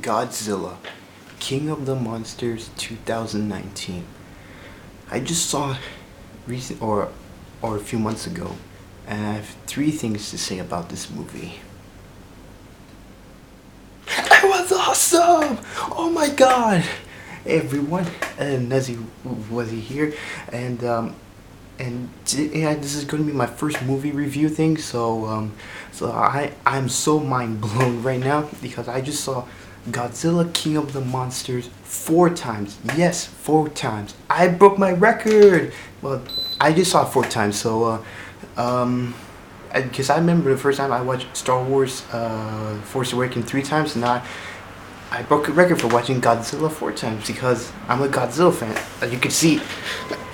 Godzilla, King of the Monsters 2019. I just saw a few months ago, and I have three things to say about this movie. It was awesome! Oh my god! Hey everyone, and Nezzy was here, and yeah, this is going to be my first movie review thing, so I'm so mind blown right now because I just saw Godzilla King of the Monsters 4 times. Yes, 4 times. I broke my record. Well, I just saw it 4 times, so because I remember the first time I watched Star Wars Force Awakens 3 times, and I broke a record for watching Godzilla 4 times because I'm a Godzilla fan. As you can see,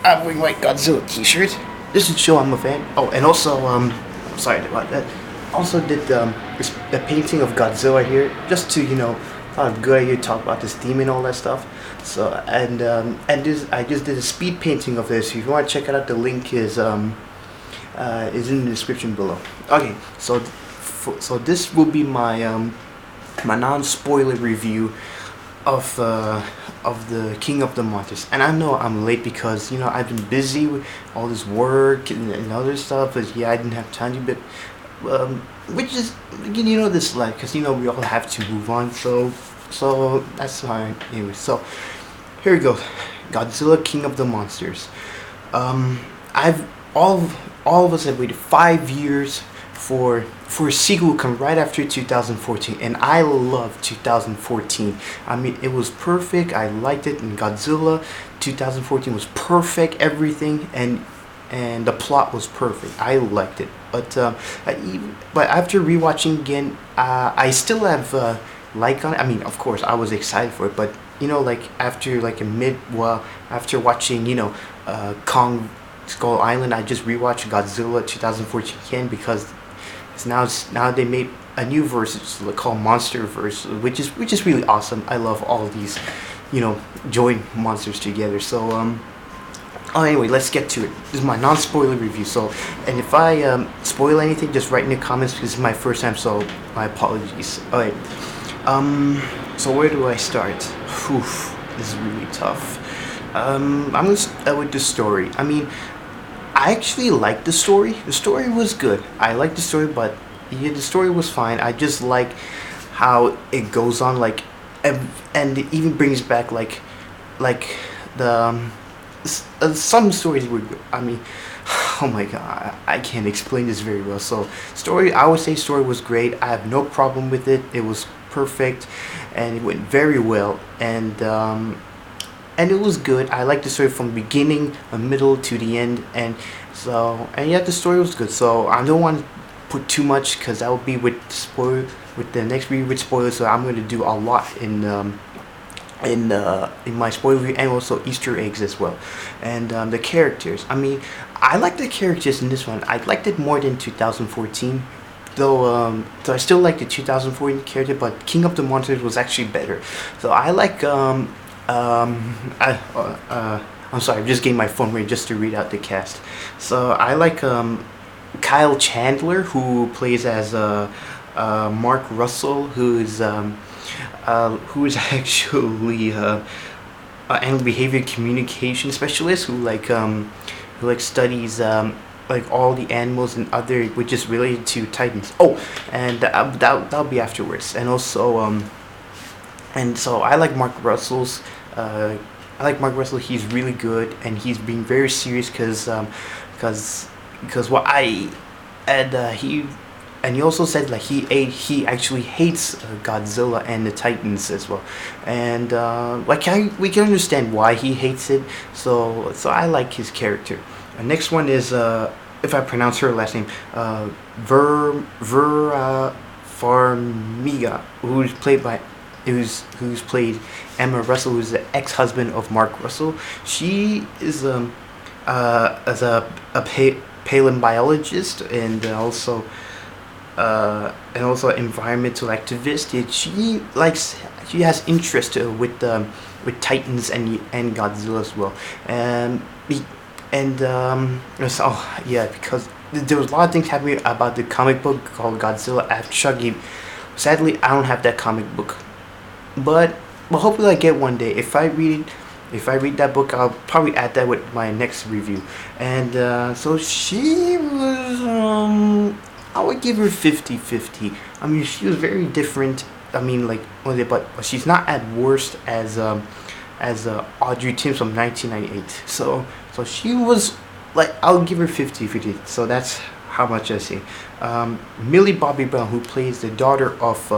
I'm wearing my Godzilla t-shirt. This should show I'm a fan. Oh, and also, I'm sorry about that. Also did the painting of Godzilla here, just to, thought it good idea to talk about this theme and all that stuff. So, I just did a speed painting of this. If you want to check it out, the link is in the description below. Okay, so this will be my my non-spoiler review of the King of the Monsters. And I know I'm late because I've been busy with all this work and other stuff, but yeah, I didn't have time to, but which is this life, because we all have to move on, so that's fine. Anyway, so here we go. Godzilla King of the Monsters. I've all of us have waited 5 years for a sequel to come right after 2014, and I love 2014. I mean, it was perfect. I liked it. And Godzilla 2014 was perfect, everything, and the plot was perfect. I liked it, but after rewatching again, I still have like on it. I mean, of course, I was excited for it, but after watching Kong Skull Island, I just rewatched Godzilla 2014 again because now they made a new verse. It's called Monster Verse, which is really awesome. I love all of these, join monsters together. So anyway, let's get to it. This is my non-spoiler review. So, and if I spoil anything, just write in the comments because this is my first time. So my apologies. Alright. So where do I start? Oof, this is really tough. I'm gonna start with the story. I mean, I actually liked the story. The story was good. I liked the story, but yeah, the story was fine. I just like how it goes on, and it even brings back the some stories were good. I mean, oh my god, I can't explain this very well. So I would say story was great. I have no problem with it. It was perfect, and it went very well, and it was good. I liked the story from the beginning, the middle to the end, and yeah, the story was good. So I don't want to put too much because that would be with the next review with spoilers. So I'm going to do a lot in my spoiler review, and also Easter eggs as well, and the characters. I mean, I like the characters in this one. I liked it more than 2014. Though I still like the 2014 character, but King of the Monsters was actually better. So I like I'm sorry, I'm just getting my phone ready just to read out the cast. So I like Kyle Chandler, who plays as Mark Russell, who is actually animal behavior communication specialist, who studies all the animals and other, which is related to Titans. Oh, and that'll be afterwards. And also and so I like Mark Russell's. He's really good, and he's being very serious because he also said he actually hates Godzilla and the Titans as well, and we can understand why he hates it. So I like his character. The next one is if I pronounce her last name, Vera Farmiga, who's played Emma Russell, who's the ex-husband of Mark Russell. She is as a paleobiologist and also environmental activist. She has interest with Titans and Godzilla as well, because there was a lot of things happening about the comic book called Godzilla after Chucky. Sadly, I don't have that comic book. but hopefully I get one day. If I read that book, I'll probably add that with my next review. And so she was, I would give her 50-50. I mean, she was very different. I mean, like, but she's not at worst as Audrey Tim from 1998. So she was like, I'll give her 50-50. So that's how much I say. Millie Bobby Brown, who plays the daughter of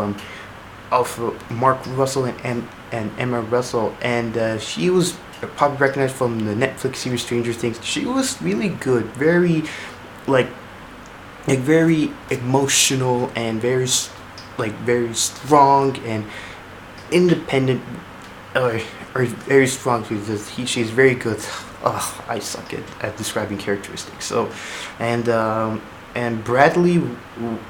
Mark Russell and Emma Russell, and she was probably recognized from the Netflix series Stranger Things. She was really good, very like very emotional and very very strong and independent, or very strong, because she's very good. I suck at describing characteristics. So, and Bradley,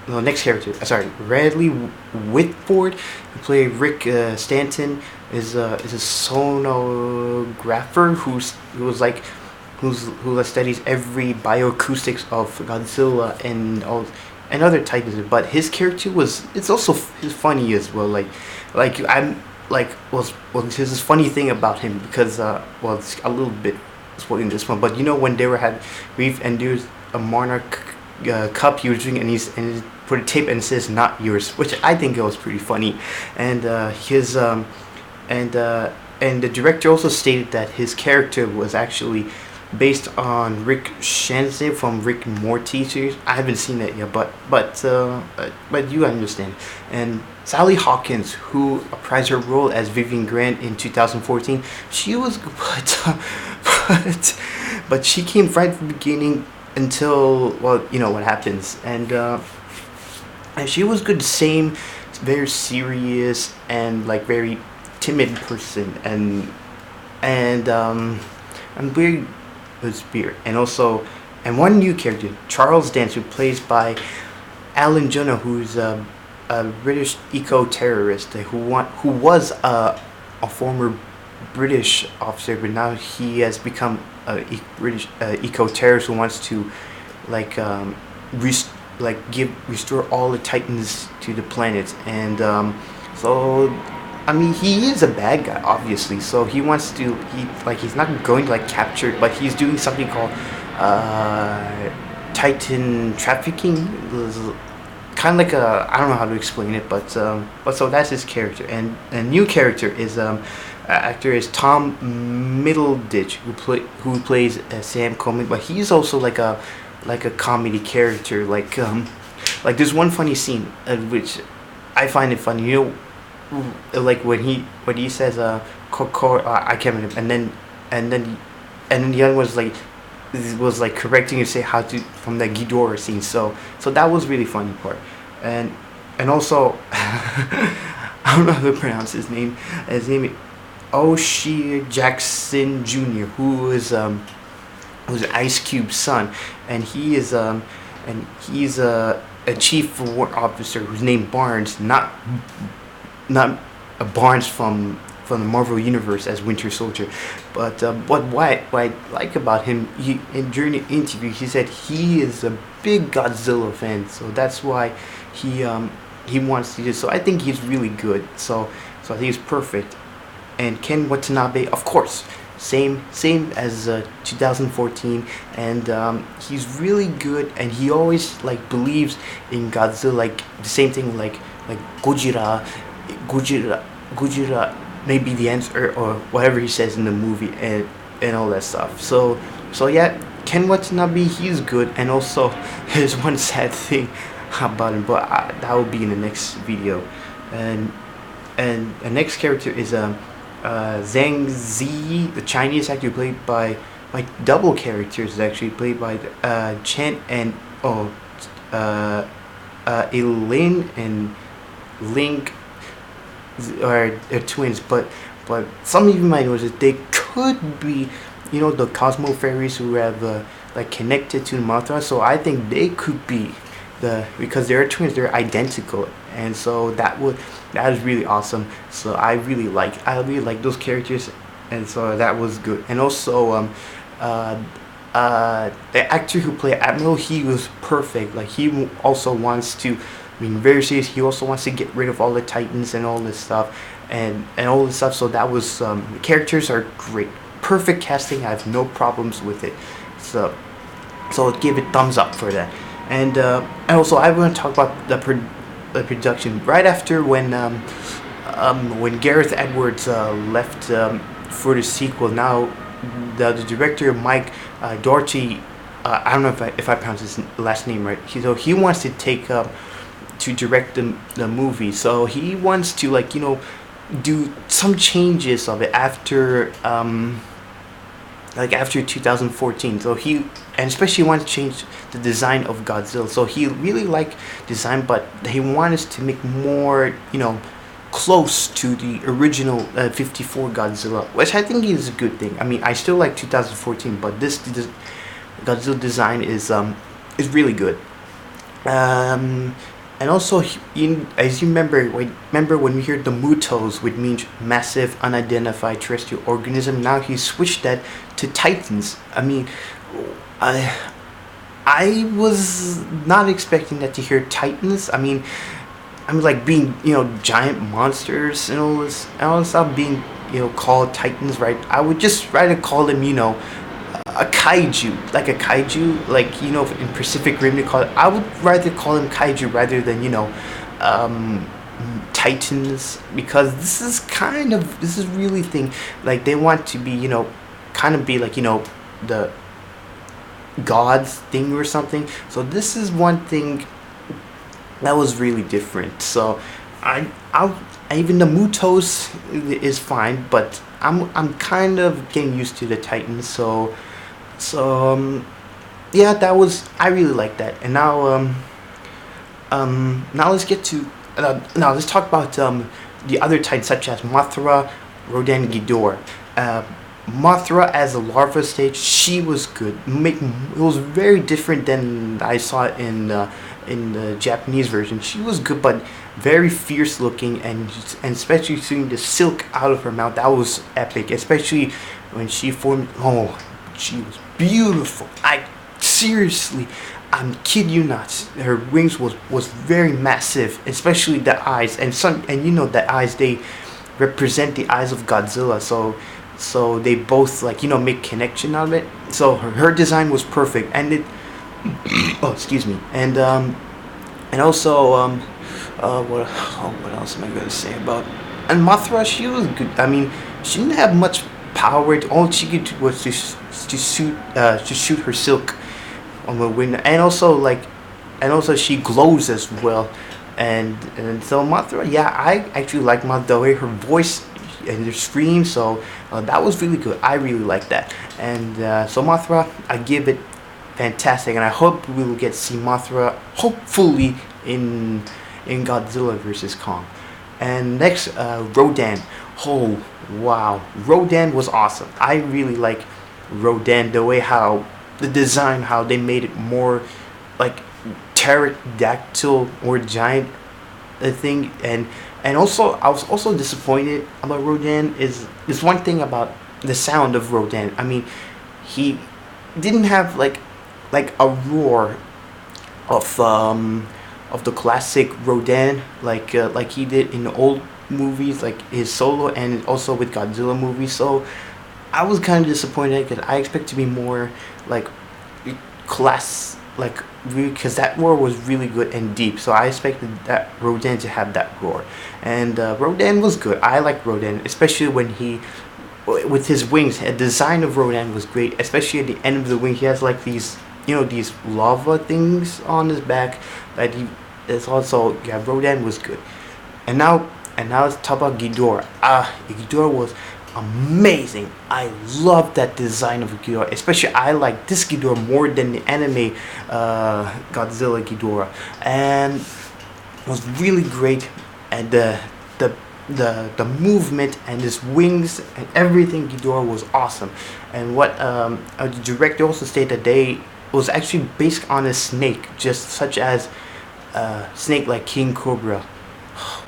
no, next character. Sorry, Bradley Whitford, who played Rick Stanton, is a sonographer who studies every bioacoustics of Godzilla and other titans. But his character it's also funny as well. There's this funny thing about him, because it's a little bit spoiling this one, but you know when they had Reef and there's a Monarch cup he was drinking, and he put a tape and it says "not yours," which I think it was pretty funny. And and the director also stated that his character was actually based on Rick Shanzay from Rick and Morty series. I haven't seen that yet, but you understand. And Sally Hawkins, who reprised her role as Vivian Grant in 2014, she was but she came right from the beginning until, well, you know what happens, and she was good. Same, very serious and like very timid person, and very good spirit. And also, and one new character, Charles Dance, who plays by Alan Jonah, who's a British eco-terrorist who was a former British officer, but now he has become a British eco-terrorist who wants to restore all the Titans to the planet. And so I mean, he is a bad guy, obviously. So he wants to, he's not going to capture, but he's doing something called Titan trafficking. Kind of like I don't know how to explain it, but so that's his character. And a new character is actor is Tom Middleditch, who plays Sam Coleman, but he's also like a comedy character. Like there's one funny scene which I find it funny. You know, like when he says I can't remember, and then the other was like correcting you, say how to, from the Ghidorah scene. So that was really funny part. And also I don't know how to pronounce his name. His name is O'Shea Jackson Jr., who's Ice Cube's son, and he's a chief warrant officer who's named Barnes, not a Barnes from the Marvel Universe as Winter Soldier. But what I like about him, during the interview, he said he is a big Godzilla fan, so that's why he wants to do. So I think he's really good. So I think he's perfect. And Ken Watanabe, of course, same as 2014, and he's really good, and he always believes in Godzilla, the same thing like Gojira may be the answer, or whatever he says in the movie, and all that stuff. So yeah, Ken Watanabe, he's good. And also there's one sad thing about him, but that will be in the next video. And the next character is Zhang Zi, the Chinese actor, played by double characters, actually played by Chen and Elaine and Link are twins, but some of you might know that they could be, the Cosmo fairies who have connected to the Mothra. So I think they could be because they're twins, they're identical, and so that is really awesome. So I really like those characters, and so that was good. And also the actor who played Admiral, he was perfect. He also wants to being very serious. He also wants to get rid of all the Titans and all this stuff, and all this stuff. So that was the characters are great, perfect casting. I have no problems with it. So I'll give it thumbs up for that. And also I want to talk about the production right after when Gareth Edwards left for the sequel. Now the director Mike Doherty, I don't know if I pronounced his last name right. He wants to take to direct the movie. So he wants to, like, do some changes of it after after 2014. So and especially wants to change the design of Godzilla. So he really liked design, but he wanted to make more, close to the original 54 Godzilla, which I think is a good thing. I mean, I still like 2014, but this Godzilla design is really good. And also, as you remember when we hear the Mutos, which means massive unidentified terrestrial organism. Now he switched that to Titans. I mean, I was not expecting that to hear Titans. I mean, like being giant monsters and all this stuff being called Titans, right? I would just rather call them a kaiju, like in Pacific Rim they call it. I would rather call them kaiju rather than Titans, because this is really thing, like they want to be kind of be like the gods thing or something. So this is one thing that was really different. So I even the Mutos is fine, but I'm kind of getting used to the Titans. So yeah, I really like that. And now let's get to now let's talk about the other Titans, such as Mothra, Rodan, Ghidorah. Mothra as a larva stage, she was good. It was very different than I saw it in the Japanese version. She was good, but very fierce looking, and especially seeing the silk out of her mouth, that was epic. Especially when she formed. Oh, she was beautiful. I'm kid you not. Her wings was very massive, especially the eyes, and the eyes, they represent the eyes of Godzilla. So they both make connection out of it. So her design was perfect, and it. Oh, excuse me. And also what else am I gonna say about? And Mothra, she was good. I mean, she didn't have much power. All she could do was to shoot her silk on the wind, and also she glows as well. And so Mothra, yeah, I actually like Mothra, the way her voice and her scream. So that was really good. I really like that. And so Mothra, I give it fantastic, and I hope we will get to see Mothra hopefully in Godzilla vs. Kong. And next, Rodan. Oh wow, Rodan was awesome. I really like Rodan, the way how the design, how they made it more like pterodactyl or giant thing. And also I was also disappointed about Rodan is one thing about the sound of Rodan. I mean, he didn't have like a roar of the classic Rodan like he did in the old movies, like his solo and also with Godzilla movies. So I was kind of disappointed because I expect to be more like class, like, because that roar was really good and deep. So I expected that Rodan to have that roar, and Rodan was good. I like Rodan, especially when he with his wings. The design of Rodan was great, especially at the end of the wing. He has like these these lava things on his back that he is also. Yeah, Rodan was good. And now let's talk about Ghidorah. Ghidorah was amazing. I love that design of Ghidorah. Especially I like this Ghidorah more than the anime Godzilla Ghidorah, and it was really great. And the movement and his wings and everything, Ghidorah was awesome. And what the director also stated that they was actually based on a snake, just such as snake like King Cobra.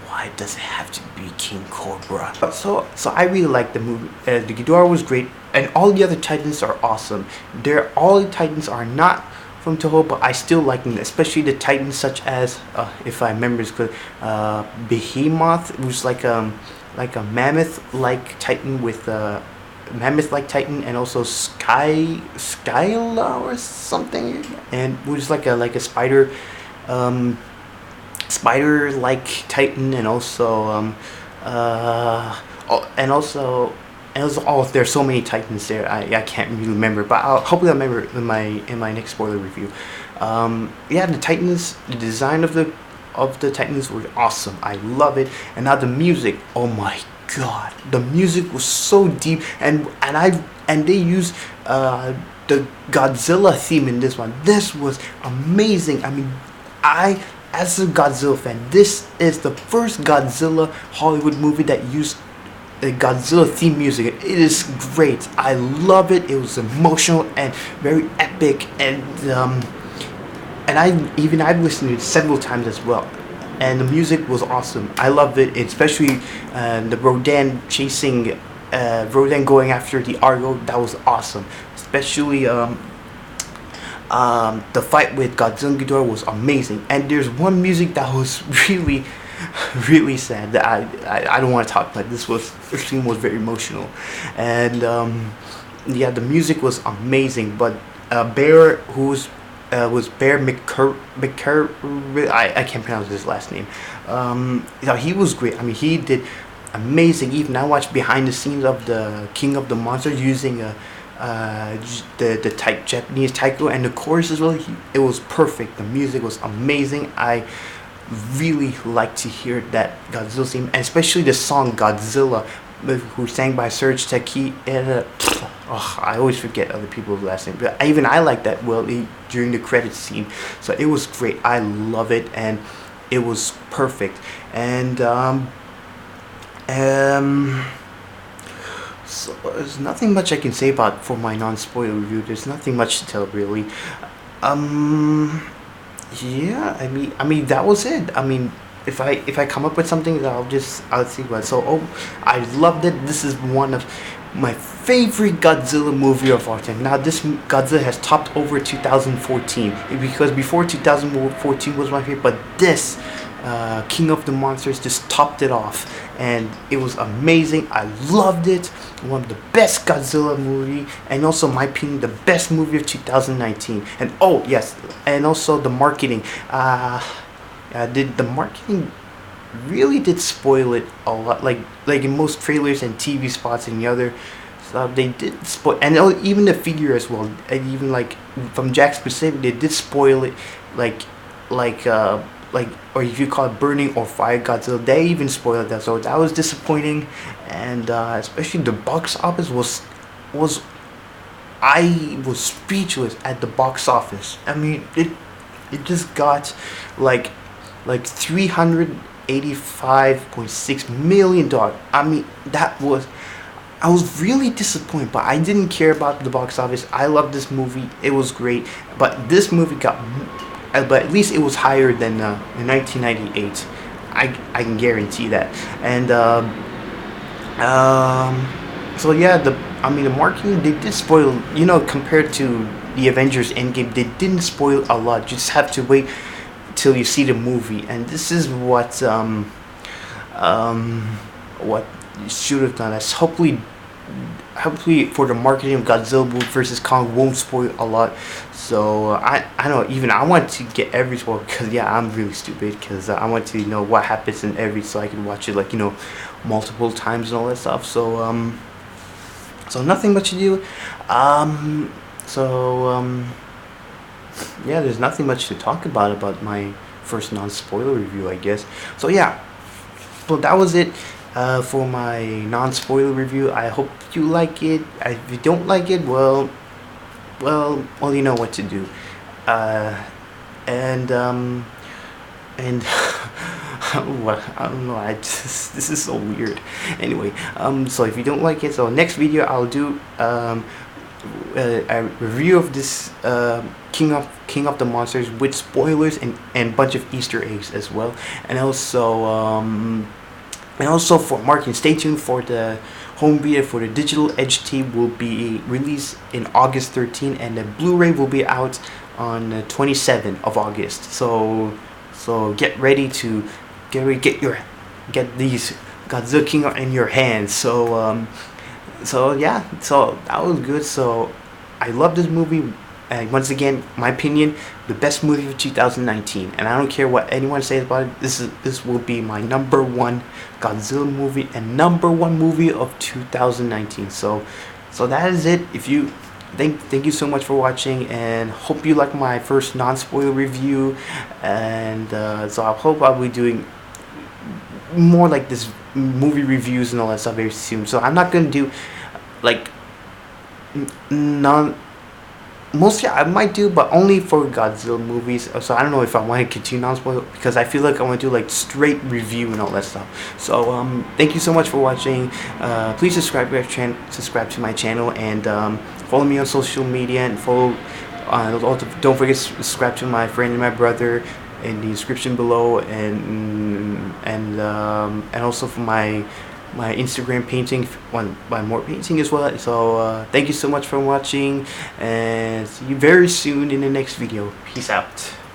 Why does it have to be King Cobra? So I really like the movie. The Ghidorah was great, and all the other Titans are awesome. All the Titans are not from Toho, but I still like them, especially the Titans such as, if I remember it's good, Behemoth, who's like a mammoth-like Titan with mammoth-like Titan, and also Skyla or something, and which is like a spider, spider-like Titan, and also there's so many Titans there. I can't really remember, but hopefully I'll remember in my next spoiler review. Yeah, the Titans, the design of the Titans was awesome. I love it, and now the music. Oh my God, the music was so deep, and they used the Godzilla theme in this one. This was amazing. I mean, as a Godzilla fan, this is the first Godzilla Hollywood movie that used the Godzilla theme music. It is great. I love it. It was emotional and very epic, and I've listened to it several times as well. And the music was awesome. I loved it, especially the Rodan chasing, Rodan going after the Argo. That was awesome. Especially the fight with Godzilla and Ghidorah was amazing. And there's one music that was really, really sad that I don't want to talk about. This scene was very emotional, and yeah, the music was amazing. But Bear, who was Bear McCur, I can't pronounce his last name. He was great. I mean, he did amazing. Even I watched behind the scenes of the King of the Monsters using the Japanese taiko, and the chorus as well. It was perfect. The music was amazing. I really like to hear that Godzilla theme, and especially the song Godzilla, who sang by Serge Taki. And I always forget other people's last name, but I like that during the credits scene. So it was great. I love it, and it was perfect. And so there's nothing much I can say about for my non-spoiler review. There's nothing much to tell really. Yeah, I mean that was it. I mean, if I come up with something, I'll see what. So I loved it. This is one of my favorite Godzilla movie of all time. Now this Godzilla has topped over 2014, because before 2014 was my favorite, but this King of the Monsters just topped it off, and it was amazing. I loved it. One of the best Godzilla movie, and also in my opinion the best movie of 2019. And oh yes, and also the marketing. The marketing really did spoil it a lot. Like in most trailers and TV spots and the other stuff, they did spoil, and even the figure as well. And even like from Jack's Pacific, they did spoil it. Or if you call it Burning or Fire Godzilla, they even spoiled that. So that was disappointing, and especially the box office I was speechless at the box office. I mean, it just got like $385.6 million. I mean, I was really disappointed, but I didn't care about the box office. I loved this movie. It was great, but this movie but at least it was higher than in 1998. I can guarantee that. And so yeah, the marketing, they did spoil, compared to the Avengers Endgame, they didn't spoil a lot. You just have to wait till you see the movie, and this is what you should have done. That's hopefully for the marketing of Godzilla versus Kong won't spoil a lot. So I don't know, even I want to get every spoiler, because yeah, I'm really stupid, because I want to know what happens in every, so I can watch it multiple times and all that stuff. So so nothing much to do. Yeah, there's nothing much to talk about my first non-spoiler review, I guess. So yeah, well, that was it for my non-spoiler review. I hope you like it. If you don't like it, well, you know what to do. And what, I don't know. This is so weird. Anyway, so if you don't like it, so next video I'll do a review of this King of the Monsters with spoilers and bunch of Easter eggs as well, and also for marketing. Stay tuned for the home video for the digital edge tape will be released in August 13, and the Blu-ray will be out on the 27th of August. So get ready to get these Godzilla King in your hands. So yeah, so that was good. So I love this movie. And once again, my opinion, the best movie of 2019. And I don't care what anyone says about it. This will be my #1 Godzilla movie and #1 movie of 2019. So that is it. If you thank you so much for watching, and hope you like my first non-spoiler review. And so I hope I'll be doing more like this movie reviews and all that stuff very soon. So I'm not gonna do like mostly I might do, but only for Godzilla movies. So I don't know if I want to continue non-spoiler, because I feel like I want to do like straight review and all that stuff. So thank you so much for watching. Please subscribe to my channel, and follow me on social media, and follow. Also, don't forget to subscribe to my friend and my brother in the description below, and also for my Instagram painting, by more painting as well. So thank you so much for watching, and see you very soon in the next video. Peace out.